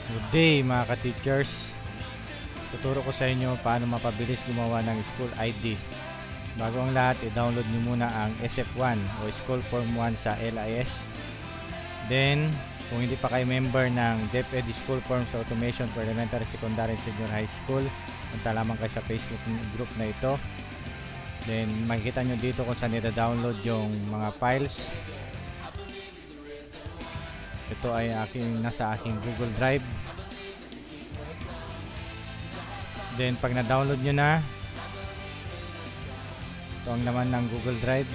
Good day mga ka-teachers. Tuturo ko sa inyo paano mapabilis gumawa ng school ID. Bago ang lahat, i-download nyo muna ang SF1 o School Form 1 sa LIS. Then, kung hindi pa kayo member ng DepEd School Forms Automation for Elementary, Secondary, and Senior High School, punta lamang kayo sa Facebook group na ito. Then, makikita nyo dito kung saan i-download yung mga files. Ito ay nasa aking Google Drive. Then pag na-download nyo na, ito ang laman ng Google Drive.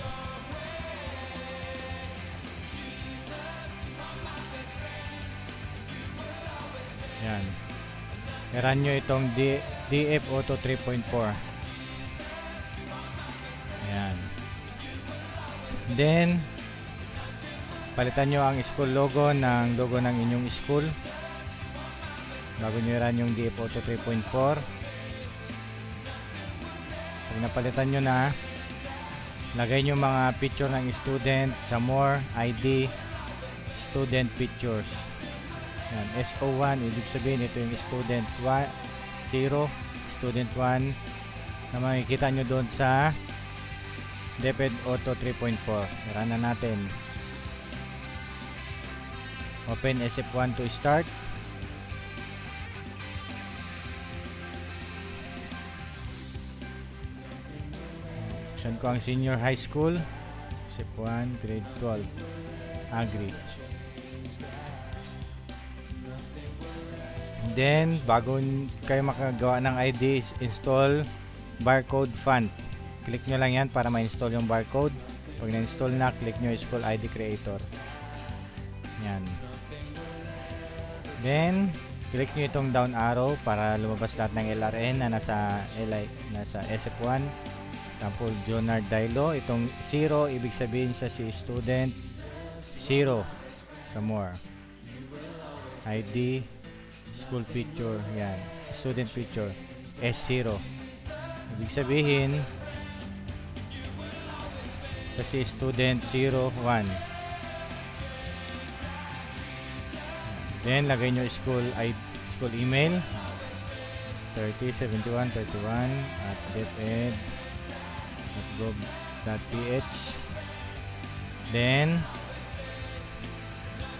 Yan. I-run nyo itong DF Auto 3.4. Yan. Then palitan nyo ang school logo ng logo ng inyong school bago nyo i-run yung DF Auto 3.4. Pag napalitan nyo na, lagay nyo mga picture ng student sa More, ID, Student Pictures. Yan, SO1, ibig sabihin ito yung Student 0, Student 1 na makikita nyo doon sa DepEd Auto 3.4. Run na natin. Open SF1 to start. Buksan ko ang senior high school, SF1 grade 12, Agri. Then bago kayo makagawa ng ID, install barcode font. Click nyo lang yan para ma-install yung barcode. Pag na-install na, click nyo School ID Creator. Yan. Then click nyo itong down arrow para lumabas lahat ng LRN na nasa SF1. Example, Jonard Dailo. Itong 0, ibig sabihin siya si student 0 sa More. ID, school picture, yan. Student picture, S0. Ibig sabihin siya si student 01. Then, lagay nyo school email 307131 at deped.gov.ph. Then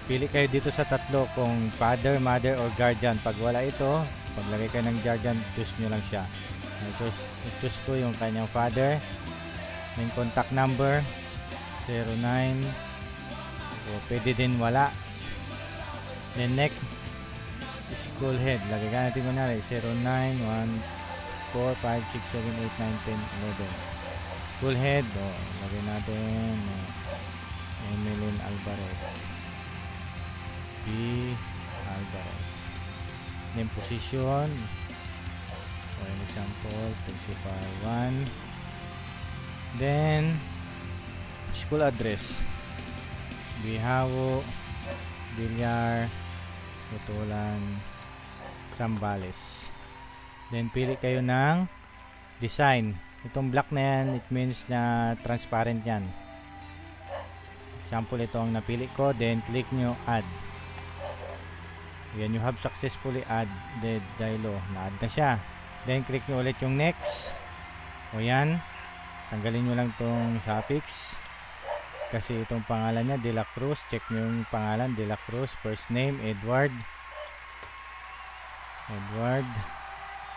pili kayo dito sa tatlo kung father, mother, or guardian. Pag wala ito, paglagay kayo ng guardian, choose nyo lang siya. Choose ko yung kanyang father. May contact number 09, o pwede din wala. Then next, school head, lagay ka natin kunwari 0914567891091011. School head, lagay natin Emeline Alvarez, P. Alvarez. Then position, for example principal 1. Then school address, Bihawo, Bilyar, Tutulan, Zambales. Then pili kayo ng design. Itong black na yan, it means na transparent yan. Example, ito ang napili ko. Then click nyo add. Yan, you have successfully added Dailo. Na-add na siya. Then click nyo ulit yung next. O yan, tanggalin nyo lang itong suffix kasi itong pangalan niya De La Cruz. Check nyo yung pangalan De La Cruz. First name Edward,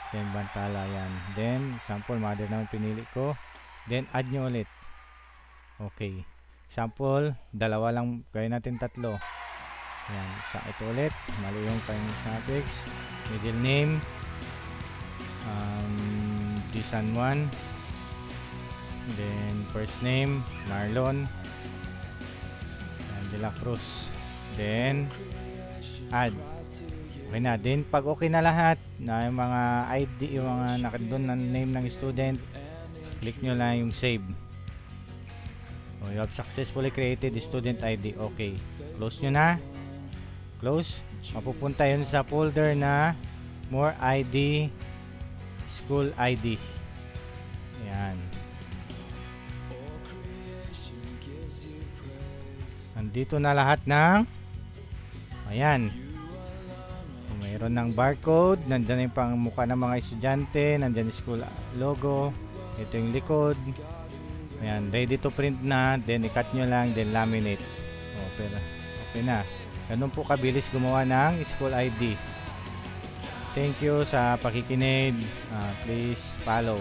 then Bantala, yan. Then example, mother naman pinili ko. Then add nyo ulit. Okay, example, dalawa lang, gawin natin tatlo. Yan, ito ulit, mali yung kanyang suffix. Middle name San Juan. Then first name Marlon, and De La Cruz. Then add. Okay na. Then pag okay na lahat na yung mga ID, yung mga nakadon na name ng student, click nyo lang yung save. You have successfully created the student ID. Okay, close nyo na. Close. Mapupunta yun sa folder na More ID, School ID. Yan. Nandito na lahat ng, ayan, Meron ng barcode, nandyan yung pang mukha ng mga estudyante, nandyan yung school logo, ito yung likod. Ayan, ready to print na, then i-cut nyo lang, then laminate. Pero okay na. Ganun po kabilis gumawa ng school ID. Thank you sa pakikinig. Please follow.